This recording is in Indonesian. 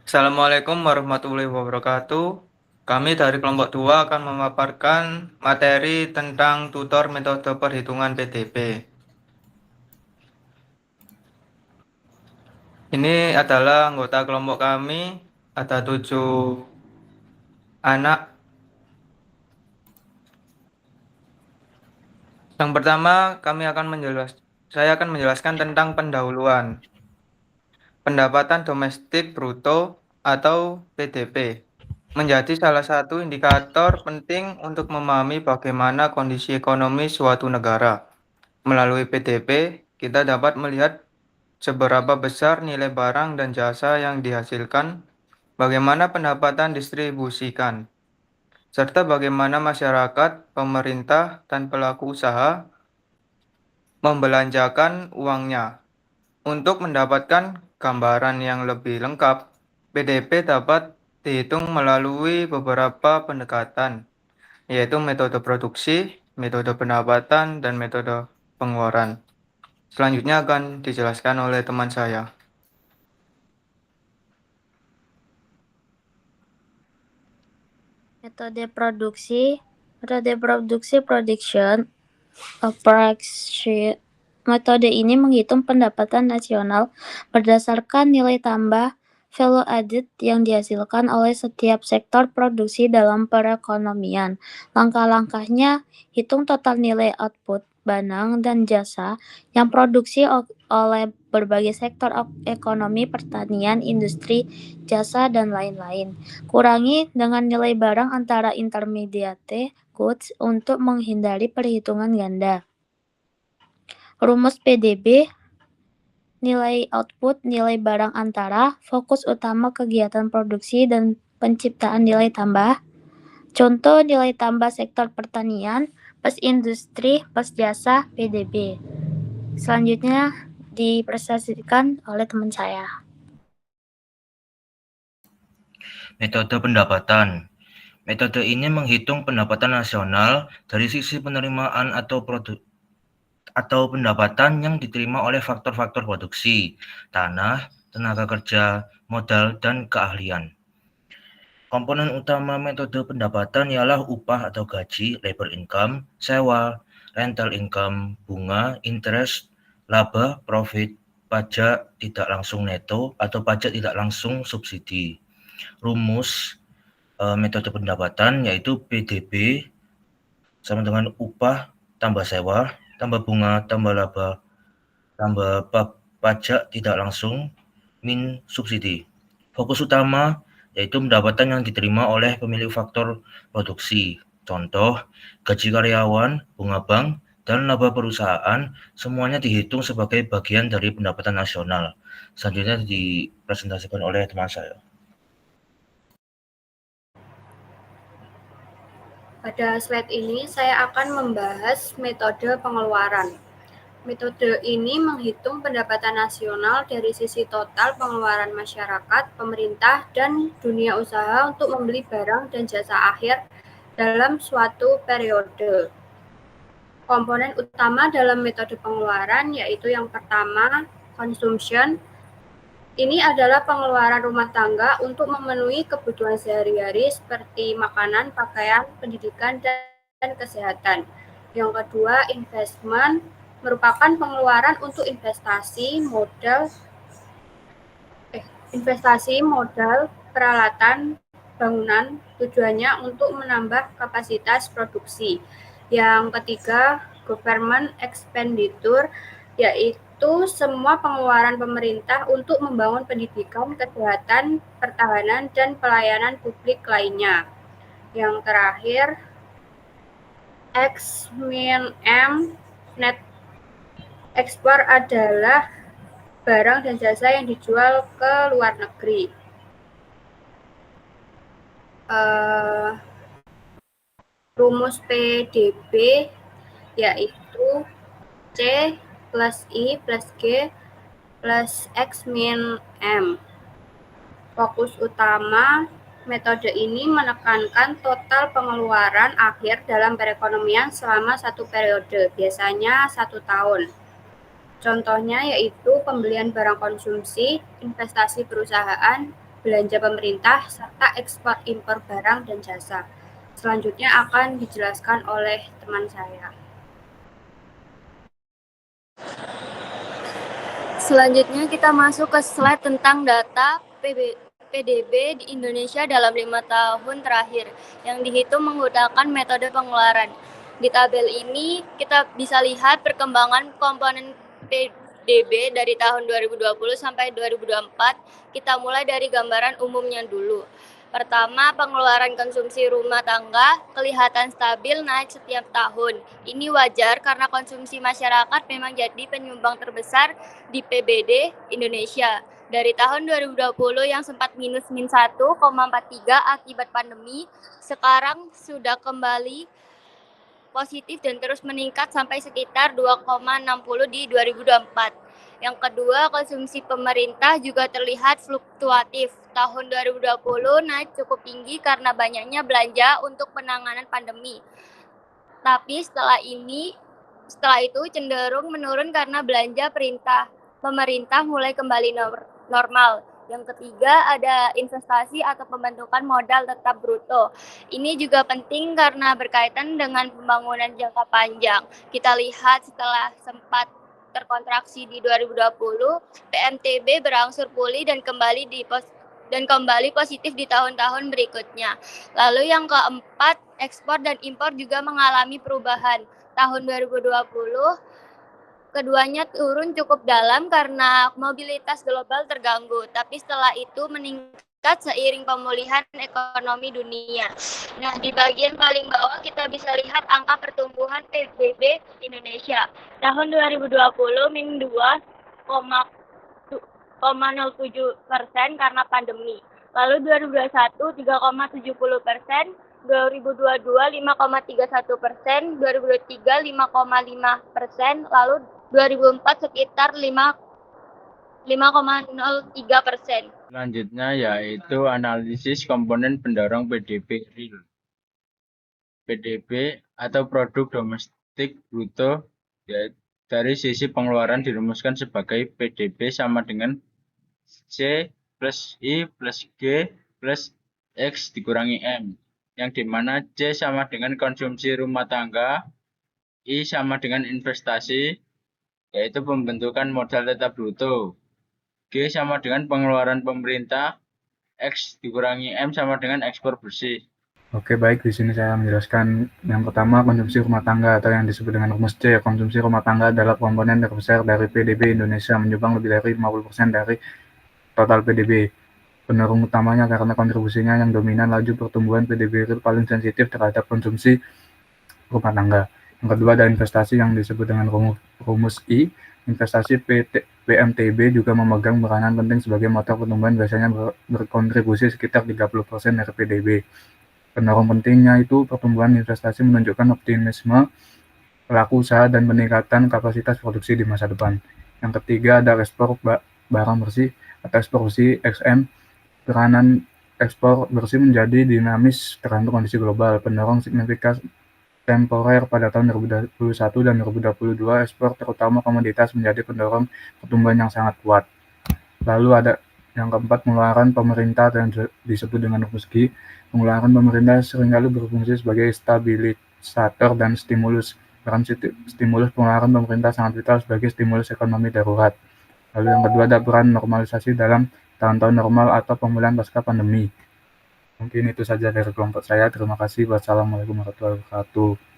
Assalamualaikum warahmatullahi wabarakatuh. Kami dari kelompok 2 akan memaparkan materi tentang tutor metode perhitungan PDB. Ini adalah anggota kelompok kami, ada 7 anak. Yang pertama, saya akan menjelaskan tentang pendahuluan, pendapatan domestik bruto atau PDB. Menjadi salah satu indikator penting untuk memahami bagaimana kondisi ekonomi suatu negara. Melalui PDB, kita dapat melihat seberapa besar nilai barang dan jasa yang dihasilkan, bagaimana pendapatan distribusikan, serta bagaimana masyarakat, pemerintah, dan pelaku usaha membelanjakan uangnya. Untuk mendapatkan gambaran yang lebih lengkap, PDB dapat dihitung melalui beberapa pendekatan, yaitu metode produksi, metode pendapatan, dan metode pengeluaran. Selanjutnya akan dijelaskan oleh teman saya. Metode produksi prediction approximate. Metode ini menghitung pendapatan nasional berdasarkan nilai tambah value added yang dihasilkan oleh setiap sektor produksi dalam perekonomian. Langkah-langkahnya, hitung total nilai output barang dan jasa yang produksi oleh berbagai sektor ekonomi, pertanian, industri, jasa, dan lain-lain. Kurangi dengan nilai barang antara intermediate goods untuk menghindari perhitungan ganda. Rumus PDB, nilai output, nilai barang antara, fokus utama kegiatan produksi dan penciptaan nilai tambah. Contoh nilai tambah sektor pertanian, plus industri, plus jasa, PDB. Selanjutnya dipresentasikan oleh teman saya. Metode pendapatan. Metode ini menghitung pendapatan nasional dari sisi penerimaan atau pendapatan yang diterima oleh faktor-faktor produksi, tanah, tenaga kerja, modal, dan keahlian. Komponen utama metode pendapatan ialah upah atau gaji, labor income, sewa, rental income, bunga, interest, laba, profit, pajak tidak langsung neto atau pajak tidak langsung subsidi. Rumus metode pendapatan yaitu PDB sama dengan upah tambah sewa tambah bunga tambah laba tambah pajak tidak langsung min subsidi. Fokus utama yaitu pendapatan yang diterima oleh pemilik faktor produksi. Contoh, gaji karyawan, bunga bank, dan laba perusahaan semuanya dihitung sebagai bagian dari pendapatan nasional. Selanjutnya dipresentasikan oleh teman saya. Pada slide ini saya akan membahas metode pengeluaran. Metode ini menghitung pendapatan nasional dari sisi total pengeluaran masyarakat, pemerintah, dan dunia usaha untuk membeli barang dan jasa akhir dalam suatu periode. Komponen utama dalam metode pengeluaran yaitu yang pertama, consumption. Ini adalah pengeluaran rumah tangga untuk memenuhi kebutuhan sehari-hari seperti makanan, pakaian, pendidikan, dan kesehatan. Yang kedua, investment merupakan pengeluaran untuk investasi modal, peralatan, bangunan, tujuannya untuk menambah kapasitas produksi. Yang ketiga, government expenditure, yaitu semua pengeluaran pemerintah untuk membangun pendidikan, kesehatan, pertahanan, dan pelayanan publik lainnya. Yang terakhir, X-M, net ekspor adalah barang dan jasa yang dijual ke luar negeri. Rumus PDB yaitu C plus I plus G plus X min M. Fokus utama metode ini menekankan total pengeluaran akhir dalam perekonomian selama satu periode, biasanya 1 tahun. Contohnya yaitu pembelian barang konsumsi, investasi perusahaan, belanja pemerintah, serta ekspor impor barang dan jasa. Selanjutnya akan dijelaskan oleh teman saya. Selanjutnya kita masuk ke slide tentang data PDB di Indonesia dalam 5 tahun terakhir yang dihitung menggunakan metode pengeluaran. Di tabel ini kita bisa lihat perkembangan komponen PDB dari tahun 2020 sampai 2024. Kita mulai dari gambaran umumnya dulu. Pertama, pengeluaran konsumsi rumah tangga kelihatan stabil naik setiap tahun. Ini wajar karena konsumsi masyarakat memang jadi penyumbang terbesar di PBD Indonesia. Dari tahun 2020 yang sempat minus 1,43 akibat pandemi, sekarang sudah kembali positif dan terus meningkat sampai sekitar 2,60 di 2024. Yang kedua, konsumsi pemerintah juga terlihat fluktuatif. Tahun 2020 naik cukup tinggi karena banyaknya belanja untuk penanganan pandemi. Tapi setelah itu cenderung menurun karena belanja pemerintah mulai kembali normal. Yang ketiga, ada investasi atau pembentukan modal tetap bruto. Ini juga penting karena berkaitan dengan pembangunan jangka panjang. Kita lihat setelah sempat terkontraksi di 2020, PMTB berangsur pulih dan kembali positif di tahun-tahun berikutnya. Lalu yang keempat, ekspor dan impor juga mengalami perubahan. Tahun 2020, keduanya turun cukup dalam karena mobilitas global terganggu, tapi setelah itu meningkat seiring pemulihan ekonomi dunia. Nah, di bagian paling bawah kita bisa lihat angka pertumbuhan PDB Indonesia. Tahun 2020 min 2,07% karena pandemi. Lalu 2021 3,70%, 2022 5,31%, 2023 5,5%, lalu 2004 sekitar 5,03%. Selanjutnya yaitu analisis komponen pendorong PDB real. PDB atau produk domestik bruto dari sisi pengeluaran dirumuskan sebagai PDB sama dengan C plus I plus G plus X dikurangi M, yang dimana C sama dengan konsumsi rumah tangga, I sama dengan investasi, yaitu pembentukan modal tetap bruto, G sama dengan pengeluaran pemerintah, X dikurangi M sama dengan ekspor bersih. Oke, baik. Di sini saya menjelaskan yang pertama, konsumsi rumah tangga atau yang disebut dengan rumus C. Konsumsi rumah tangga adalah komponen terbesar dari PDB Indonesia, menyumbang lebih dari 50% dari total PDB. Pendorong utamanya karena kontribusinya yang dominan, laju pertumbuhan PDB real paling sensitif terhadap konsumsi rumah tangga. Yang kedua, ada investasi yang disebut dengan rumus I. Investasi PMTB juga memegang peranan penting sebagai motor pertumbuhan, biasanya berkontribusi sekitar 30% dari PDB. Pendorong pentingnya itu pertumbuhan investasi menunjukkan optimisme pelaku usaha dan peningkatan kapasitas produksi di masa depan. Yang ketiga, ada ekspor barang bersih atau ekspor bersih XM. Peranan ekspor bersih menjadi dinamis tergantung kondisi global. Pendorong signifikan temporer pada tahun 2021 dan 2022, ekspor terutama komoditas menjadi pendorong pertumbuhan yang sangat kuat. Lalu ada yang keempat, pengeluaran pemerintah yang disebut dengan rumus G. Pengeluaran pemerintah seringkali berfungsi sebagai stabilisator dan stimulus. Peran stimulus pengeluaran pemerintah sangat vital sebagai stimulus ekonomi darurat. Lalu yang kedua, ada peran normalisasi dalam tahun-tahun normal atau pemulihan pasca pandemi. Mungkin itu saja dari kelompok saya. Terima kasih. Wassalamualaikum warahmatullahi wabarakatuh.